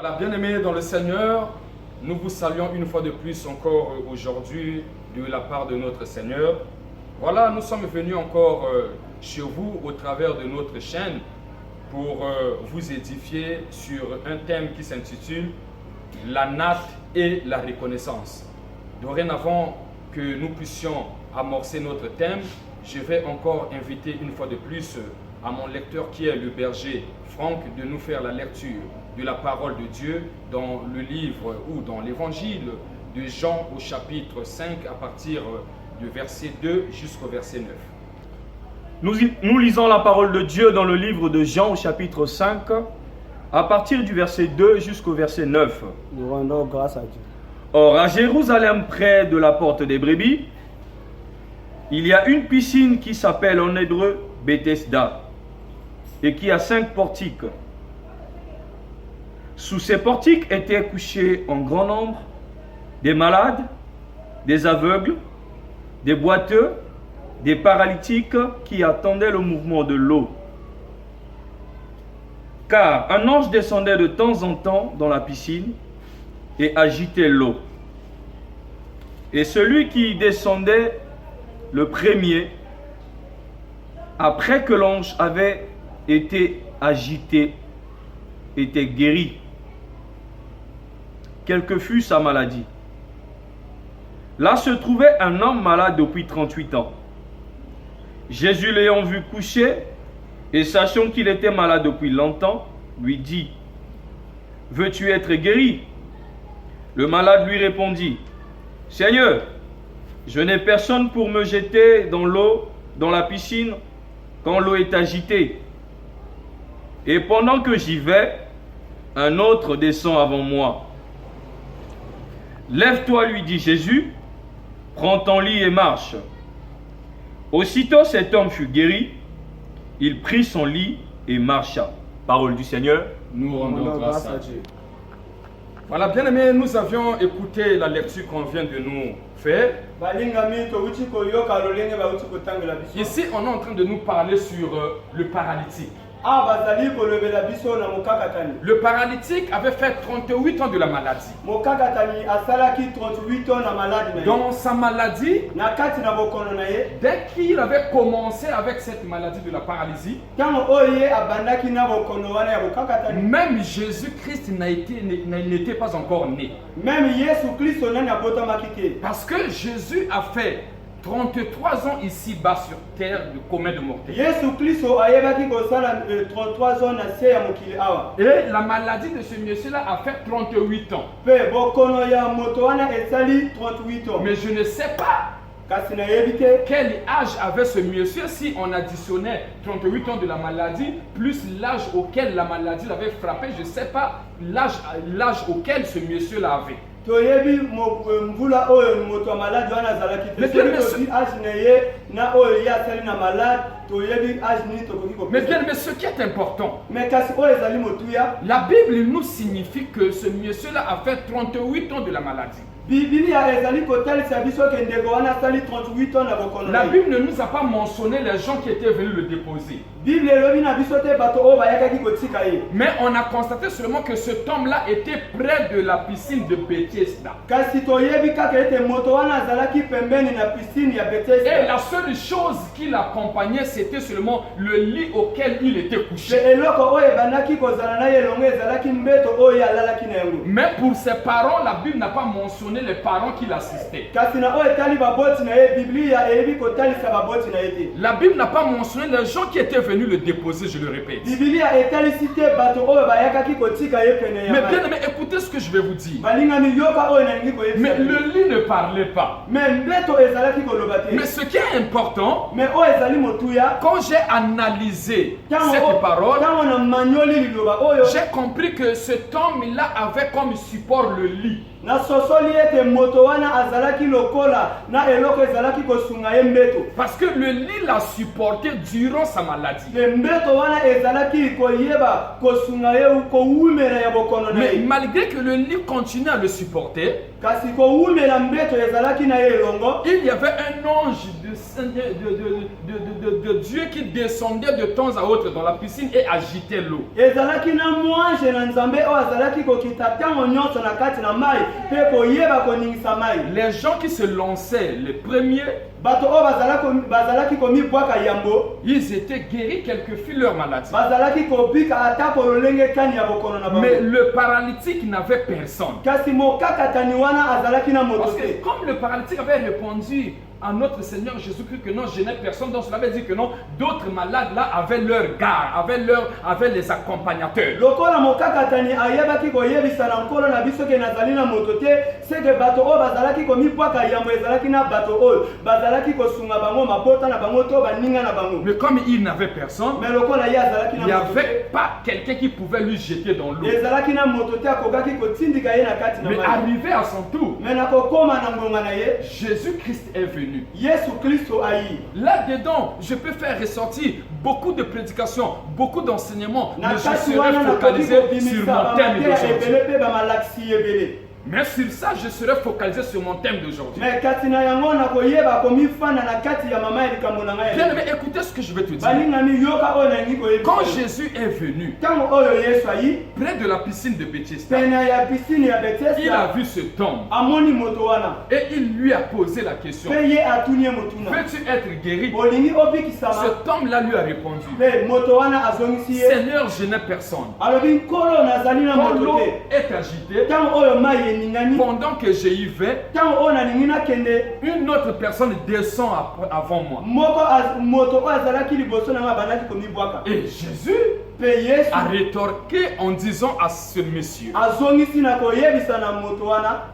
Voilà, bien-aimés dans le Seigneur, nous vous saluons une fois de plus encore aujourd'hui de la part de notre Seigneur. Voilà, nous sommes venus encore chez vous au travers de notre chaîne pour vous édifier sur un thème qui s'intitule « La natte et la reconnaissance ». Dorénavant que nous puissions amorcer notre thème, je vais encore inviter une fois de plus à mon lecteur qui est le berger Franck de nous faire la lecture de la parole de Dieu dans le livre ou dans l'évangile de Jean au chapitre 5 à partir du verset 2 jusqu'au verset 9. Nous lisons la parole de Dieu dans le livre de Jean au chapitre 5 à partir du verset 2 jusqu'au verset 9. Nous rendons grâce à Dieu. Or, à Jérusalem, près de la porte des brebis, il y a une piscine qui s'appelle en hébreu Bethesda et qui a 5 portiques. Sous ces portiques étaient couchés en grand nombre des malades, des aveugles, des boiteux, des paralytiques qui attendaient le mouvement de l'eau. Car un ange descendait de temps en temps dans la piscine et agitait l'eau. Et celui qui descendait le premier, après que l'ange avait été agité, était guéri, quelle que fût sa maladie. Là se trouvait un homme malade depuis 38 ans. Jésus l'ayant vu coucher, et sachant qu'il était malade depuis longtemps, lui dit, « Veux-tu être guéri ?» Le malade lui répondit, « Seigneur, je n'ai personne pour me jeter dans l'eau, dans la piscine, quand l'eau est agitée. Et pendant que j'y vais, un autre descend avant moi. Lève-toi, lui dit Jésus, prends ton lit et marche. Aussitôt cet homme fut guéri, il prit son lit et marcha. » Parole du Seigneur. Nous rendons grâce à Dieu. Voilà, bien aimés, nous avions écouté la lecture qu'on vient de nous faire. Ici, on est en train de nous parler sur le paralytique. Le paralytique avait fait 38 ans de la maladie. Dans sa maladie, dès qu'il avait commencé avec cette maladie de la paralysie, même Jésus-Christ n'était pas encore né. Parce que Jésus a fait 33 ans ici-bas sur terre de commun de mortels. Et la maladie de ce monsieur-là a fait 38 ans. Mais je ne sais pas quel âge avait ce monsieur si on additionnait 38 ans de la maladie plus l'âge auquel la maladie l'avait frappé. Je ne sais pas l'âge auquel ce monsieur-là avait. Mais bien, mais ce qui est important, la Bible nous signifie que ce monsieur-là a fait 38 ans de la maladie. La Bible ne nous a pas mentionné les gens qui étaient venus le déposer. Mais on a constaté seulement que cet homme-là était près de la piscine de Bethesda. Et la seule chose qui l'accompagnait, c'était seulement le lit auquel il était couché. Mais pour ses parents, la Bible n'a pas mentionné les parents qui l'assistaient. La Bible n'a pas mentionné les gens qui étaient venus le déposer, je le répète. Mais bien aimé, écoutez ce que je vais vous dire. Mais le lit ne parlait pas. Mais ce qui est important, quand j'ai analysé cette parole, j'ai compris que cet homme-là avait comme support le lit. Parce que le lit l'a supporté durant sa maladie. Mais malgré que le lit continue à le supporter, il y avait un ange de Dieu qui descendait de temps à autre dans la piscine et agitait l'eau. ezalaki na mwange na nzambe oyo azalaki kokita ntango nyonso na kati na mai mpe koyeba koningisa mai. Les gens qui se lançaient les premiers, bato oyo bazalaki komibwaka yambo ils étaient guéris, quelques furent leur maladie. bazalaki kobika ata kololenge kani ya bokono na bango. Mais le paralytique n'avait personne. kasi mokakatani wana azalaki na moto Parce que te. comme le paralytique avait répondu à notre Seigneur Jésus-Christ que non, je n'ai personne, donc cela veut dire que non, d'autres malades là avaient leur gars, avaient les accompagnateurs. lokola mokakatani ayebaki koyebisa na nkolo na biso ke nazali na moto te, seke bato oyo bazalaki komibwaka yambo ezalaki na bato oyo bazalaki kosunga bango mabota na bango to baninga na bango. Mais comme il n'avait personne, mais lokola ye azalaki il n'y na moto te, avait pas quelqu'un qui pouvait lui jeter dans l'eau. ezalaki na moto te akokaki kotindika ye na kati na Mais mai. arrivé à son tour, me na kokóma na ngonga na ye, Jésus-Christ est venu. yesu kristo ayi. Là-dedans, je peux faire ressortir beaucoup de prédications, beaucoup d'enseignements, mais na je kati serai wana nakoki focalisé sur kobimisa mon thème bamateya d'aujourd'hui. ebele mpe bamalakisi ebele. Mais sur ça, je serai focalisé sur mon thème d'aujourd'hui. me kati na yango nakoyeba komifana na kati ya mama ya likambo na ngai. Bien aimé, écoutez ce que je vais te dire. balingami yoka oyo nalingi Quand koyebisa. Jésus est venu ntango oyo yesu ayi près de la piscine de Bethesda, pene ya pisine ya il a betesda vu cet homme amoni moto wana et il lui a posé la question: mpe ye atuni ye motuna, veux-tu être guéri? olingi obikisama? Cet homme-là lui a répondu: mpe moto wana azongisi ye Seigneur, je n'ai personne. alobi nkolo nazali na Quand moto l'eau te. est agitée, ntango oyo mai eningani, pendant que je y vais, ntango oyo nalingi nakende, une autre personne descend avant moi. moto oyo azalaki liboso na ngai abandaki komibwaka. Et Jésus mpe yesu a rétorqué en disant à ce monsieur: azongisi na koyebisa na moto wana,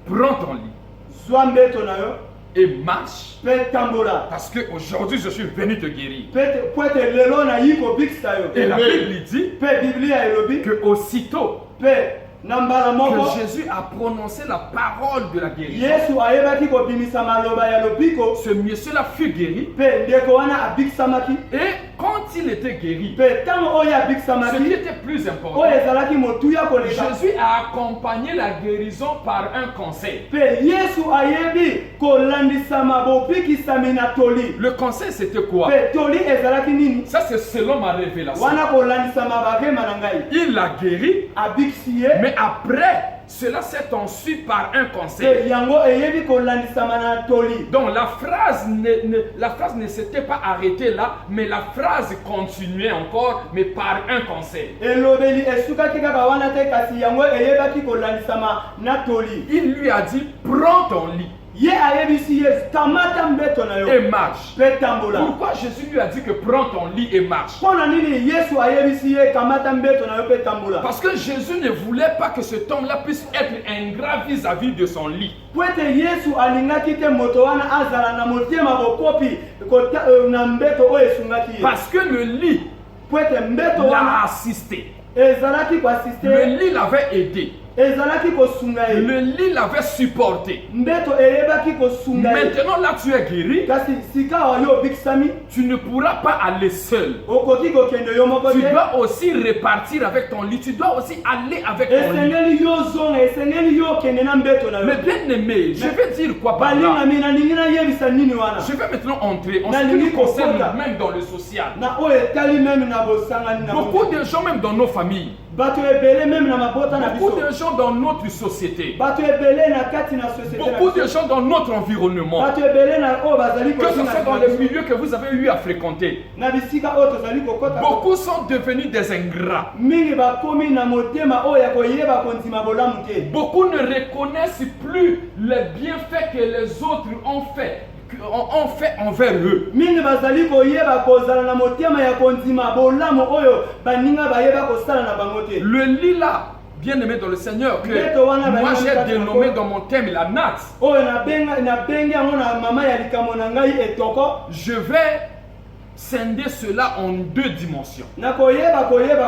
prends ton lit zwa mbeto na yo et marche, mpe tambola, parce qu'aujourd'hui je suis venu te guérir. po ete lelo nayi kobikisa yo. Et la Bible dit mpe biblia elobi que aussitôt mpe na mbala moko que Jésus a prononcé la parole de la guérison, yesu ayebaki kobimisa maloba ya lobiko, ce monsieur-là fut guéri. mpe ndeko wana abikisamaki. Et quand il était guéri, mpe ntango oyo ce qui abikisamaki était plus important, oyo ezalaki motuya koleka, Jésus a accompagné la guérison par un conseil. mpe yesu ayebi kolandisama bobikisami na toli. Le conseil c'était quoi? mpe toli ezalaki nini? Ça c'est selon ma révélation. wana kolandisama barema na ngai Il l'a guéri, abikisi ye, mais après, cela s'est ensuite par un conseil. mpe yango eyebi kolandisama na toli. Donc la phrase ne s'était pas arrêtée là, mais la phrase continuait encore, mais par un conseil. elobeli esukaki kaka wana te, kasi yango eyebaki kolandisama na toli. Il lui a dit: prends ton lit ye ayebisi ye kamata mbeto na yo et marche. mpe tambola. Pourquoi Jésus lui a dit que prends ton lit et marche? mpo na nini yesu ayebisi ye kamata mbeto na yo mpe tambola? Parce que Jésus ne voulait pas que cet homme-là puisse être ingrat vis-à-vis de son lit. po ete yesu alingaki te moto wana azala na motema bokopi na mbeto oyo esungaki ye. Parce que le lit po ete mbeto l'a wana assisté. ezalaki Le koasiste, lit l'avait aidé. ezalaki kosunga ye, Le lit l'avait supporté. mbeto eyebaki kosunga ye. Maintenant là tu es guéri, kasi sika oyo obikisami, tu ne pourras pas aller seul. okoki kokende yo moko Tu te, dois aussi repartir avec ton lit. Tu dois aussi aller avec ton lit. esengeli yo zonga, esengeli yo okende na mbeto na Mais yo. bien aimé, je vais dire quoi par là? balingami nalingi nayebisa nini wana? Je vais maintenant entrer en ce qui Nalingi nous concerne, kokota. même dans le social. na oyo etali meme na bosangani na Beaucoup de gens, même dans nos familles, bato ebele meme na mabota na beaucoup biso, de gens dans notre société, bato ebele na kati na société na beaucoup de biso, gens dans notre environnement, bato ebele na oyo bazali que ce kotinga soit dans na les biso, milieux que vous avez eu à fréquenter, na bisika oyo tozali kokota, beaucoup sont devenus des ingrats. mingi bakomi na motema oyo ya koyeba kondima bolamu te. Beaucoup ne reconnaissent plus les bienfaits que les autres ont fait envers eux. mingi bazali koyeba kozala na motema ya kondima bolamu oyo baninga bayeba kosala na bango te. Le lit là, bien aimé dans le Seigneur, que moi j'ai dénommé dans mon thème la natte, oyo nabengi yango na mama ya likambo na ngai etoko. je vais scinder cela en deux dimensions. nakoyeba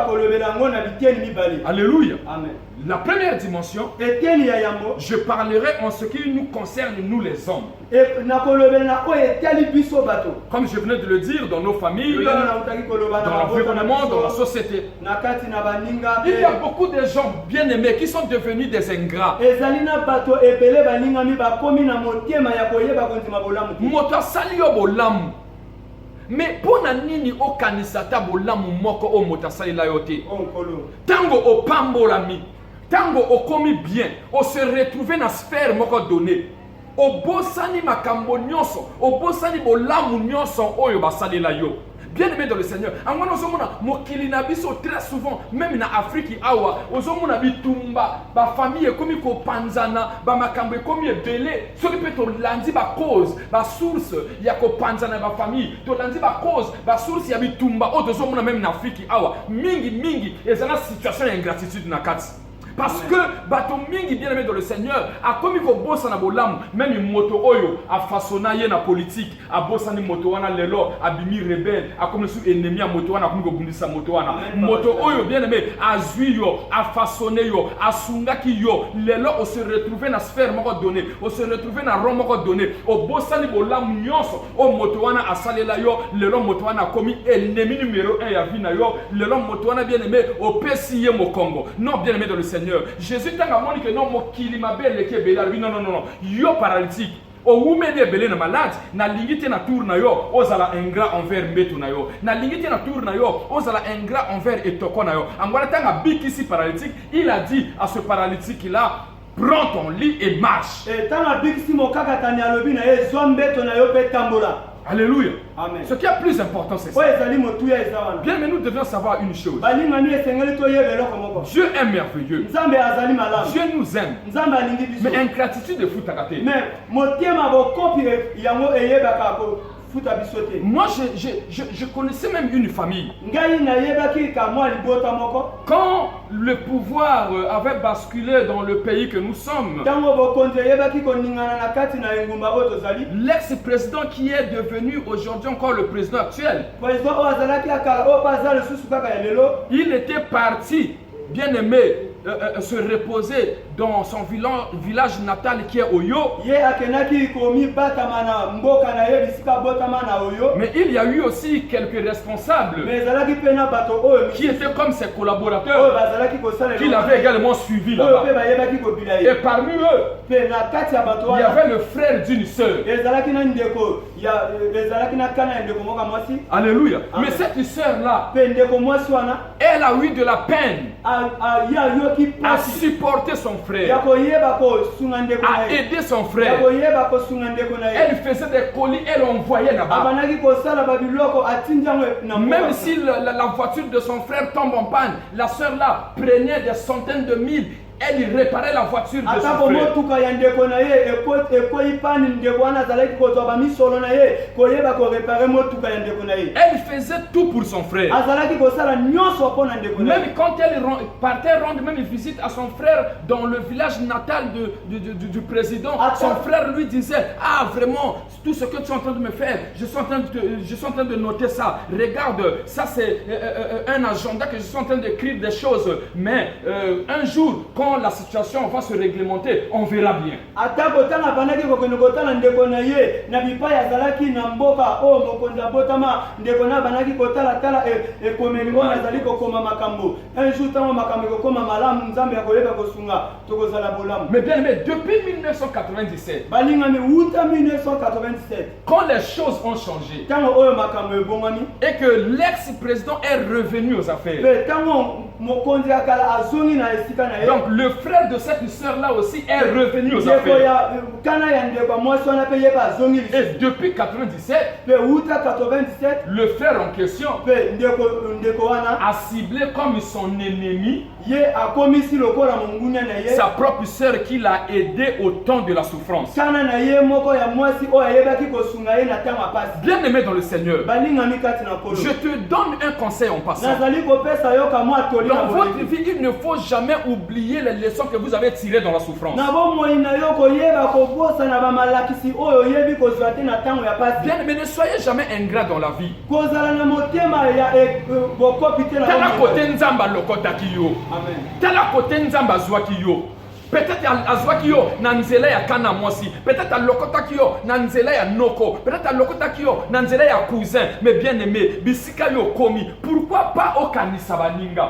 kolobela yango na biteni mibale. Alléluia. Amen. La première dimension, eteni ya yango je parlerai en ce qui nous concerne, nous les hommes. nakolobela na oyo etali biso bato. Comme je venais de le dire, dans nos familles, Lelo nautaki koloba na dans mabota na l'environnement, dans la biso, société. na kati na baninga Il y a mpe beaucoup de gens bien aimés qui sont devenus des ingrats. ezali na bato ebele balingami bakomi na motema ya koyeba kondima bolamu te. Moto asali yo bolamu. Mais pour nini o kanisata bolamu moko o motasali la yote. Onkolo. Tango o pambolami. Tango o komi bien. O se retrouver na sphère moko donné. O bosani makambo nyonso. O bosani bolamu nyonso oyo basali la yo. Bien aimé dans le Seigneur. Angwana ozomona mokili na biso très souvent même na Afrique awa ozomona bitumba ba famille komi ko panzana ba makambo komi ebele soki pe to landi ba cause ba source ya ko panzana ba famille to landi ba cause ba source ya bitumba o ozomona même na Afrique awa mingi ezana situation d'ingratitude na kati. Parce que bato mingi bien aimé dans le Seigneur a comme ko bossa na bolam même moto oyo a façonné na politique a bossa ni moto wana lelo a bimi rebelle a comme sous ennemi a moto wana comme ko bundisa moto wana moto oyo bien aimé a zui yo a façonné yo a sunga ki yo lelo on se retrouver na sphère moko donné on se retrouver na rond moko donné o bossa ni bolam nyonso o moto wana a salela yo lelo moto wana comme ennemi numéro 1 ya vie na yo lelo moto wana bien aimé o pesiye mo Congo non bien aimé dans le Seigneur. Jésus t'a dit que non, mon kilimabel qui est belé. Non. Yo paralytique. O umede belé na malade. Na lingite na tour na yo. Ozala ingrat envers metu na yo. Na lingite na tour na yo. Ozala ingrat envers etoko na yo. Angwala tanga bikisi paralytique. Il a dit à ce paralytique là. Prends ton lit et marche. Et tanga bikisi mo kaka tani alobi na ye zombeto na yo pe tambola. Alléluia. Amen. Ce qui est plus important, c'est ça. Bien, mais nous devons savoir une chose. Dieu est merveilleux. Dieu nous aime. Mais ingratitude de foot à côté. Moi, je connaissais même une famille. Quand le pouvoir avait basculé dans le pays que nous sommes, l'ex-président qui est devenu aujourd'hui encore le président actuel, il était parti, bien aimé, se reposer dans son village natal qui est Oyo. Mais il y a eu aussi quelques responsables qui étaient comme ses collaborateurs qu'il avait également suivis là-bas. Et parmi eux, il y avait le frère d'une sœur. Alléluia. Mais cette sœur-là, elle a eu de la peine à supporter son frère, à aider son frère. Elle faisait des colis, elle envoyait là-bas. Même si la voiture de son frère tombe en panne, la sœur là prenait des centaines de mille. Elle réparait la voiture de son frère. Elle faisait tout pour son frère. Même quand elle partait rendre même visite à son frère dans le village natal du président, son frère lui disait: ah vraiment, tout ce que tu es en train de me faire, je suis en train de noter ça. Regarde, ça c'est un agenda que je suis en train d'écrire des choses. Mais un jour, quand la situation va se réglementer, on verra bien. Mais bien aimé, depuis 1997, quand les choses ont changé et que l'ex-président est revenu aux affaires, donc le frère de cette sœur-là aussi est revenu aux affaires. Et depuis 1997, le frère en question a ciblé comme son ennemi sa propre sœur qui l'a aidé au temps de la souffrance. Bien aimé dans le Seigneur, je te donne un conseil en passant. Dans votre vie, il ne faut jamais oublier les leçons que vous avez tirées dans la souffrance. Bien aimé, ne soyez jamais ingrat dans la vie. Tala kote nzamba lokota kiyo. Tala kote nzamba zwa kiyo. Peut-être azwa kiyo na nzela ya kana mwasi. Peut-être lokota kiyo na nzela ya noko. Peut-être lokota kiyo na nzela ya cousin. Mais bien aimé, bisika yo komi. Pourquoi pas au kanisa baninga?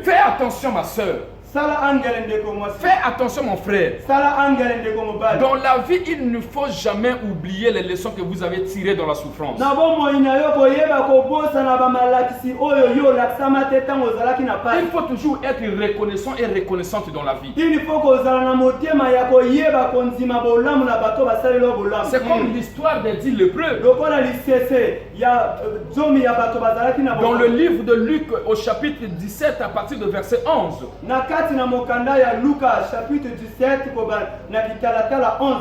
Fais attention ma soeur. Sala angele ndeko mwasi. Fais attention mon frère. Sala angele ndeko mobali. Dans la vie, il ne faut jamais oublier les leçons que vous avez tirées dans la souffrance. Na bomo ina yo koyeba kobosa na ba malakisi oyo yo laksama te tango ozalaki na pasi. Il faut toujours être reconnaissant et reconnaissante dans la vie. Il faut kozala na motema ya koyeba konzima bolamu na bato basalelo bolamu. C'est comme l'histoire des 10 lépreux. Lokola lisese ya zomi ya bato bazalaki na Dans le livre de Luc au chapitre 17 à partir de verset 11. Na kati na mokanda ya Luka chapitre 17 koba na kitalatala 11.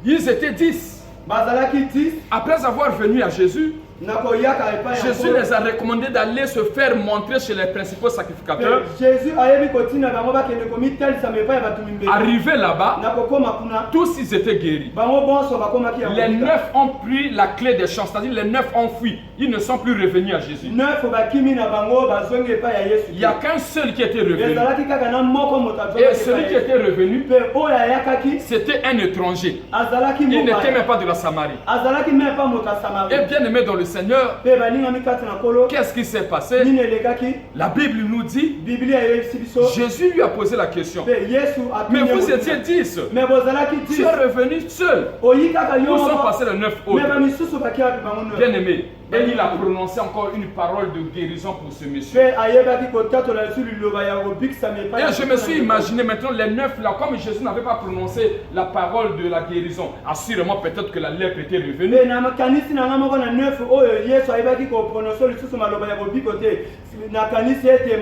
Ils étaient 10. Bazalaki 10. Après avoir venu à Jésus, Na koyaka epa ya Jésus les a recommandé d'aller se faire montrer chez les principaux sacrificateurs. Jésus ayebi kotina bango bakende komitalisa mepa ya bato mimbele. Arrivé là-bas, Na kokoma kuna tous ils étaient guéris. bango bonso bakomaki ya Les 9 ont pris la clé des champs, c'est-à-dire les 9 ont fui. Ils ne sont plus revenus à Jésus. 9 bakimi na bango bazongi epa ya Yesu. Il n'y a qu'un seul qui était revenu. Ezalaki kaka na moko moto azongi Et celui qui était revenu, pe oyo ayakaki c'était un étranger. azalaki Il n'était mobali. même pas de la Samarie. Azalaki même pas moto ya Samarie. Et bien aimé dans le Seigneur, Pe baningami kati na kolo qu'est-ce qui s'est passé? nini elekaki La Bible nous dit, Biblia yebisi biso Jésus lui a posé la question. pe Yesu Mais atunye vous moto. étiez 10. Mais bozalaki Tu 10 es revenu seul. oyi kaka yo Où sont moko. passés les 9 Mais autres? bamisusu baki wapi bango no. Bien aimé. Et il a prononcé encore une parole de guérison pour ce monsieur. Pe ayebaki kotatola lisu liloba ya kobikisa mepa ya Et je me suis imaginé maintenant les 9 là, comme Jésus n'avait pas prononcé la parole de la guérison, assurément peut-être que la lèpre était revenue. pe na makanisi na nga moko na 9 oyo Yesu ayebaki koprononce lisusu maloba ya kobiko te nakanisi ete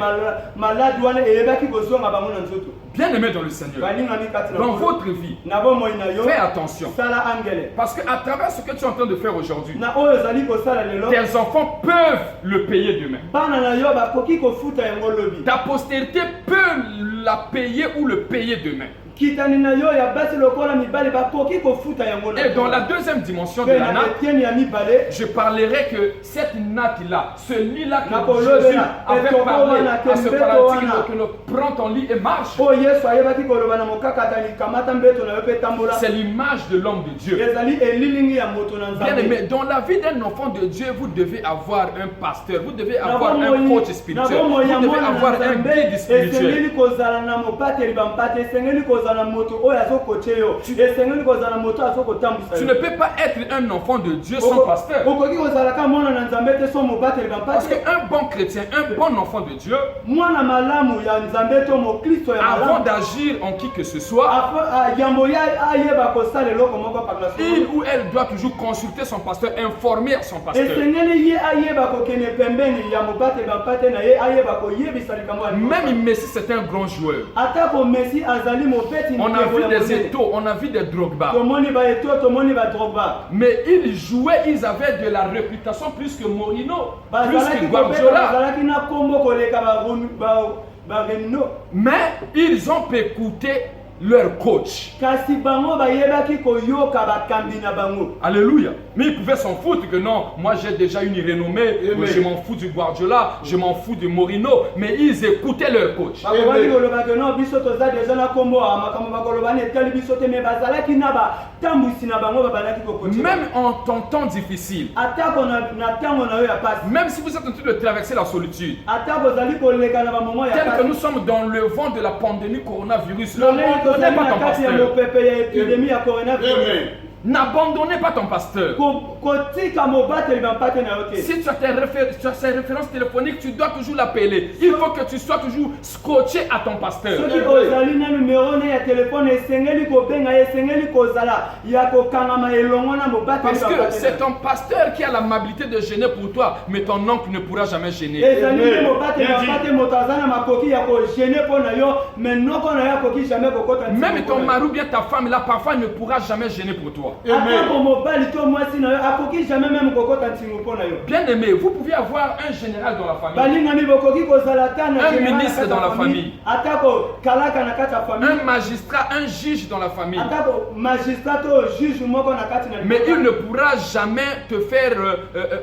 maladi wana eyebaki kozonga bango na nzoto. Bien aimé dans le Seigneur, Balingami kati na dans kolo. votre vie, Na bomoi na yo fais attention. sala angele Parce qu'à travers ce que tu es en train de faire aujourd'hui, na oyo ozali kosala lelo tes enfants peuvent le payer demain. bana na yo bakoki kofuta yango lobi. Ta postérité peut la payer ou le payer demain. Kitani na yo ya basi lokola mibale bakoki kofuta yango na. Et dans la deuxième dimension de Pe la na natte, etienne ya mibale je parlerai que cette natte-là, ce lit-là que Nakolobe Jésus na, avait etoko parlé wana, à ce tembeto paralytique, wana. que le prends ton lit et marche. oyo Yesu ayebaki koloba na mokakata likamata mbeto na yo pe tambola. C'est l'image de l'homme de Dieu. Ezali elilingi ya moto na Bien Nzambe. aimé, dans la vie d'un enfant de Dieu, vous devez avoir un pasteur, vous devez avoir Na un bomoi- coach spirituel, na bomoi ya vous devez mwana avoir na un Nzambe, guide spirituel. esengeli kozala na mobateli bampate, esengeli kozala na moto oyo azokoche yo, esengeli kozala na moto azokotambwisa Tu yo. ne peux pas être un enfant de Dieu sans pasteur. Okoki kozalaka mwana na Nzambe te so mobateli Parce bampate. qu'un bon chrétien, un bon enfant de Dieu, Mwana malamu ya Nzambe to mokristo ya avant malamu. d'agir en qui que ce soit, Yambo ya ayeba kosala eloko moko pakala il solo. ou elle doit toujours consulter son pasteur, informer son pasteur. Esengeli ye ayeba kokende pembeni ya mobateli bampate na ye ayeba koyebisa likambo ya likambo. Même Messi, c'est un grand joueur. Atako Messi azali mobeti On a ndeko vu ya des monene. Eto'o, on a vu des Drogba. Tomoni ba Eto'o, tomoni ba Drogba. Mais ils jouaient, ils avaient de la réputation plus que Mourinho, plus Bazalaki que kobeta, Guardiola. bazalaki na kombo koleka ba Renino. Mais ils ont écouté leur coach. Kasi bango bayebaki koyoka bakambi na bango. Alléluia. Mais ils pouvaient s'en foutre que non, moi j'ai déjà une renommée, Amen. je m'en fous du Guardiola, je m'en fous de Mourinho. Mais ils écoutaient leur coach. Bakobaki koloba ke non biso toza deja na kombo makambo bakoloba ne tali biso te me bazalaki na ba tambwisi na bango babanaki kokoche. Même en ton temps difficile, Atako na tango na yo ya pasi. même si vous êtes en train de traverser la solitude, Atako zali koleka na ba moment ya tel que pasi. nous sommes dans le vent de la pandémie coronavirus, Lolei n'abandonnez pas ton kati ya pasteur. mopepe ya epidemie ya coronavirus. N'abandonnez pas ton pasteur. Kotika mobateli bampate na yo te. Si tu as ses références téléphoniques, tu dois toujours l'appeler. Il faut que tu sois toujours scotché à ton pasteur. soki ozali na numero ne ya telefone esengeli kobenga ye esengeli kozala ya kokangama elongo na mobateli Parce que bampate c'est na ton pasteur qui a l'amabilité de gêner pour toi, mais ton oncle ne pourra jamais gêner. ezali nde mobateli bampate moto aza na makoki ya kogene mpo na yo me noko na yo akoki jamais kokota Même ton mari ou bien ta femme là, parfois ne pourra jamais gêner pour toi. atako mobali to mwasi na yo akoki jamais meme kokota ntingo mpo na yo. Bien aimé, vous pouvez avoir un général dans la famille, balingami bokoki kozala ta na Un général na ministre kati ya dans la famille. famille. Atako kalaka na kati ya famille. un magistrat, un juge dans la famille. atako magistrat to juge moko na kati na Mais il ne pourra jamais te faire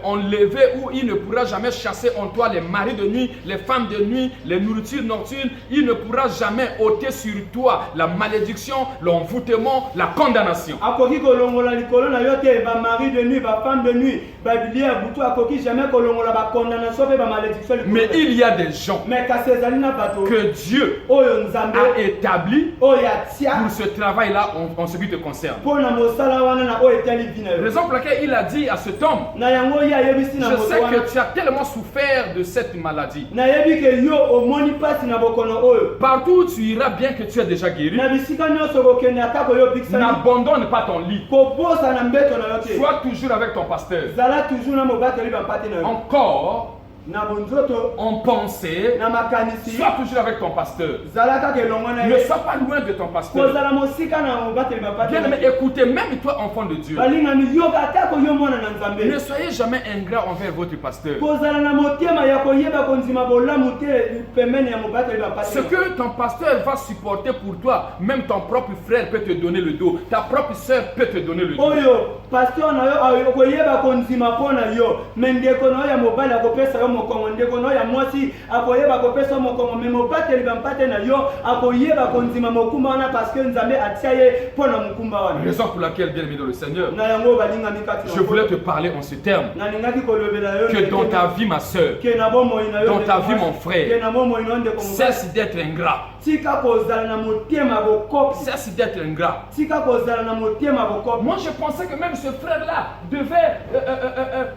enlever ou il ne pourra jamais chasser en toi les maris de nuit, les femmes de nuit, les nourritures nocturnes. Il ne pourra jamais ôter sur toi la malédiction, l'envoûtement, la condamnation. akoki kolongola likolo na yo te ba mari de nuit, ba femme de nuit, ba bilia butu akoki jamais kolongola ba condamnation pe ba malédiction. Mais il y a des gens mais kasi ezali na bato que Dieu oyo nzambe a établi oyo atia pour ce travail-là en ce qui te concerne. pona mosala wana na oyo etali bina yo. Raison pour laquelle il a dit à cet homme, na yango ye ayebisi na je moto sais wana que tu as tellement souffert de cette maladie. nayebi ke yo omoni pasi na bokono oyo Partout où tu iras, bien que tu es déjà guéri, na bisika nyonso kokende ata koyobikisa n'abandonne pas ton lit. kobosa na mbeto na yo te Sois toujours avec ton pasteur. zala toujours na mobateli bampate na yo Encore, na bonzoto en pensée, na makanisi sois toujours avec ton pasteur. zala kaka elongo na Ne ye sois pas loin de ton pasteur. kozala mosika na mobateli bampate Bien aimé, écoutez, même toi, enfant de Dieu, balingami yoka ata koyo mwana na nzambe ne soyez jamais ingrat envers votre pasteur. kozala na motema ya koyeba konzima bolamu te pembeni ya mobateli bampate Ce que ton pasteur va supporter pour toi, même ton propre frère peut te donner le dos, ta propre soeur peut te donner le dos. oyo pasteur na yo akoyeba konzima mpo na yo me ndeko na yo ya mobali akopesa yo mokongo ndeko na yo ya mwasi akoyeba kopesa yo mokongo me mobateli bampate na yo akoyeba konzima mokumba wana parceke nzambe atia ye mpo na mokumba wana Raison pour laquelle, bien aimé dans le Seigneur, na yango balingami kati je voulais te parler en ce terme. nalingaki kolobela yo Que dans ta vie, ma soeur, ke na bomoi na yo dans ta ndeko vie, mwasi, mon frère, ke na bomoi na yo ndeko mobali cesse d'être ingrat. tika kozala na motema bokopi Cesse d'être ingrat. tika kozala na motema bokopi Moi, je pensais que même ce frère-là devait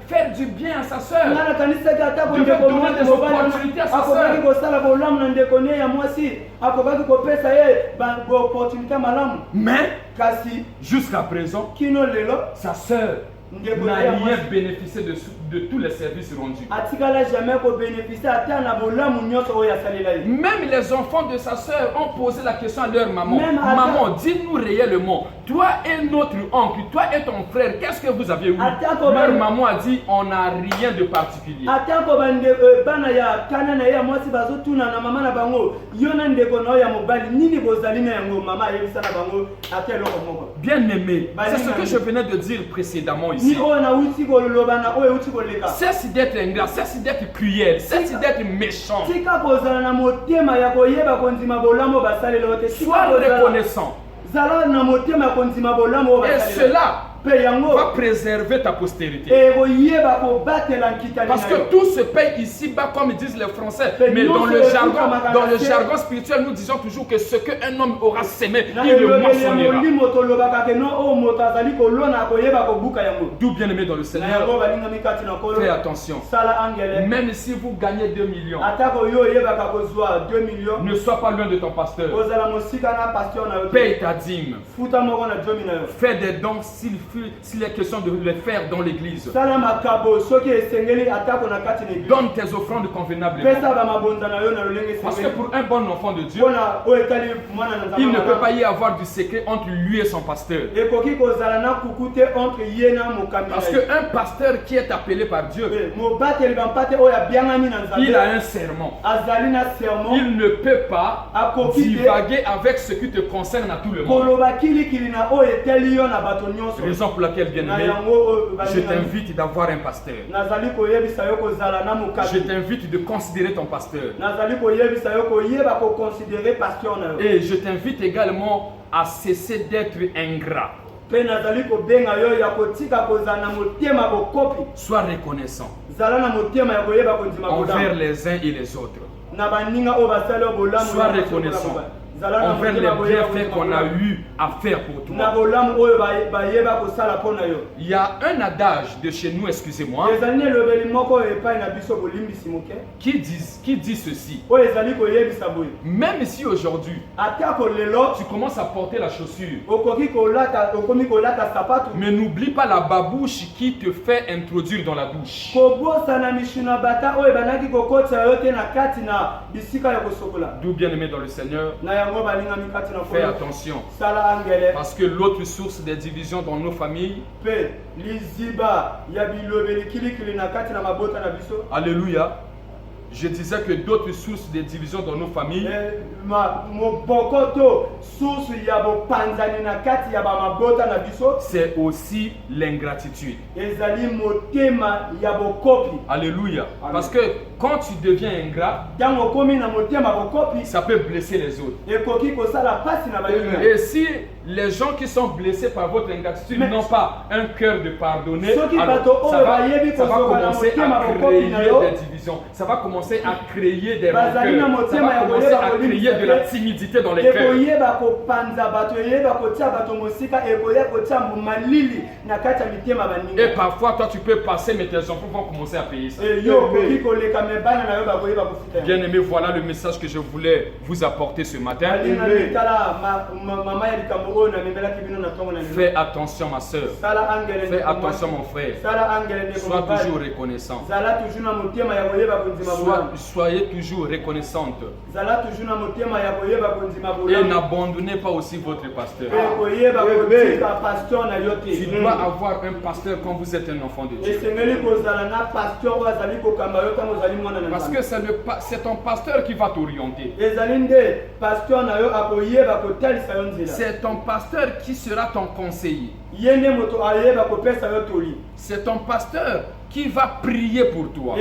faire du bien à sa soeur. nga nakanisaki atako Devait ndeko donner mwasi des mobali opportunités à sa akobaki sœur. kosala bolamu na ndeko ne ya mwasi akobaki kopesa ye baopportunité malamu Mais, kasi jusqu'à présent, kino lelo sa soeur ndeko n'a na ya rien mwasi bénéficié de tous les services rendus. atikala jamais kobénéficie ata na bolamu nyonso oyo asalela ye Même les enfants de sa soeur ont posé la question à leur maman. Même à Maman, dis-nous réellement, toi et notre oncle, toi et ton frère, qu'est-ce que vous avez eu? Attends, Leur comment- maman a dit, on n'a rien de particulier. atako bana ya kana na ye ya mwasi bazotuna na mama na bango yo na ndeko na oyo ya mobali nini bozali na yango mama ayebisa na bango ata eloko moko Bien aimé, c'est ce que je venais de dire précédemment ni ici. oyo nauti koloba na oyo euti koleka Cesse d'être ingrat, cesse d'être cruel, cesse d'être méchant. tika kozala na motema ya koyeba konzima bolamu oyo basalela yo te Sois reconnaissant. zala na motema ya konzima bolamu oyo Et basalela cela mpe yango va préserver ta postérité. ekoyeba kobatela nkitani Parce na que yo tout se paye ici-bas, comme disent les Français. Mais Mais non, dans le c'est jargon, tout jargon spirituel, nous disons toujours que ce qu'un homme aura sémé, na il le elobeli ya moissonnera. molimo tolobaka ke no oyo moto azali kolona akoyeba kobuka yango D'où bien aimé dans le na Seigneur, yango balingami kati na kolo fais attention. sala angele Même si vous gagnez 2 millions, atako yo oyebaka kozwa 2 millions ne sois pas loin de ton pasteur. kozala mosika na pasteur na yo te. Paye ta dîme. futa moko na jomi na yo Fais des dons s'il est question de les faire dans l'église. sala makabo soki esengeli atako na kati na eglise Donne tes offrandes convenablement. pesa bamabonza na yo na lolenge Parce que esengeli pour un bon enfant de Dieu, mpona oyo etali mwana na il ne nzambe peut pas y avoir du secret entre lui et son pasteur. ekoki kozala na kuku te entre ye na mokambi Parce na ye qu'un pasteur qui est appelé par Dieu, mobateli bampate oyo abiangami na il a nzambe un serment. azali na sermon Il ne peut pas Akoki te. divaguer avec ce qui te concerne à tout le monde. koloba kilikili na oyo eteli yo na bato nyonso Raison pour laquelle, bien na aimé, yango oyo je balingami. t'invite d'avoir un pasteur. nazali koyebisa yo kozala na Je mokambi t'invite de considérer ton pasteur. nazali koyebisa yo koyeba koconsidere pasteur na yo Et je t'invite également à cesser d'être ingrat. mpe nazali kobenga yo ya kotika kozala na motema bokopi Sois reconnaissant zala na motema ya koyeba kondima envers bolamu les uns et les autres. na baninga oyo basali yo bolamu Sois reconnaissant zala na envers les motema koyeba bienfaits qu'on a eu à faire pour na toi. bolamu oyo bayeba kosala mpo na yo Il y a un adage de chez nous, excusez-moi, ezali na elobeli moko oyo epai na biso bolimbisi moke qui dit ceci. oyo ezali koyebisa boye Même si aujourd'hui, atako lelo tu commences à porter la chaussure, okomi kolata sapatu mais n'oublie pas la babouche qui te fait introduire dans la douche. kobosana mishuna bata oyo ebandaki kokotisa yo te na kati na bisika ya kosokola D'où bien aimé dans le Seigneur, na yango balingami kati na fais folo attention. sala angele Parce que l'autre source des divisions dans nos familles, mpe liziba ya bilobeli kilikili na kati na mabota na biso alléluia, je disais que d'autres sources de division dans nos familles, c'est aussi l'ingratitude. Alléluia. Parce que quand tu deviens ingrat, ça peut blesser les autres. Et si les gens qui sont blessés par votre ingratitude n'ont pas un cœur de pardonner, alors ça va commencer à créer des divisions. Ça va commencer à créer des rancœurs. Ça va commencer à créer de la timidité dans les cœurs. Et parfois, toi, tu peux passer, mais tes enfants vont commencer à payer ça. Bien aimé, voilà le message que je voulais vous apporter ce matin. Fais attention, ma soeur. Fais attention, mon frère. Sois toujours reconnaissant. Soyez toujours reconnaissante. Et n'abandonnez pas aussi votre pasteur. Tu dois avoir un pasteur quand vous êtes un enfant de Dieu. Parce que c'est ton pasteur qui va t'orienter. C'est ton pasteur qui sera ton conseiller. C'est ton pasteur qui va prier pour toi.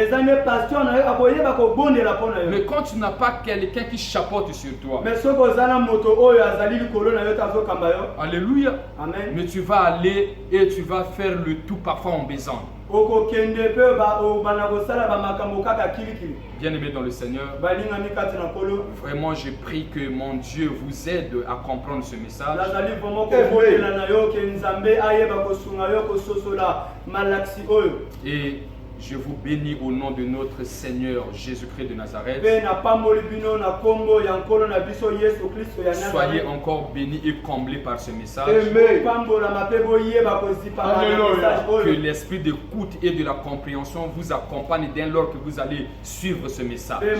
Mais quand tu n'as pas quelqu'un qui chapeaute sur toi, alléluia, amen. Mais tu vas aller et tu vas faire le tout parfois en baisant. Bien aimé dans le Seigneur, vraiment je prie que mon Dieu vous aide à comprendre ce message. Et je vous bénis au nom de notre Seigneur Jésus-Christ de Nazareth. Soyez encore bénis et comblés par ce message. Que l'esprit d'écoute et de la compréhension vous accompagne dès lors que vous allez suivre ce message. Et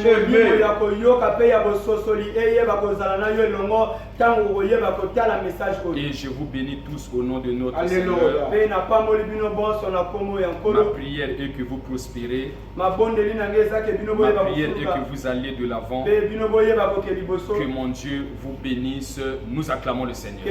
je vous bénis tous au nom de notre Seigneur. Ma prière est que vous prospérez. Ma prière est que vous alliez de l'avant. Que mon Dieu vous bénisse. Nous acclamons le Seigneur.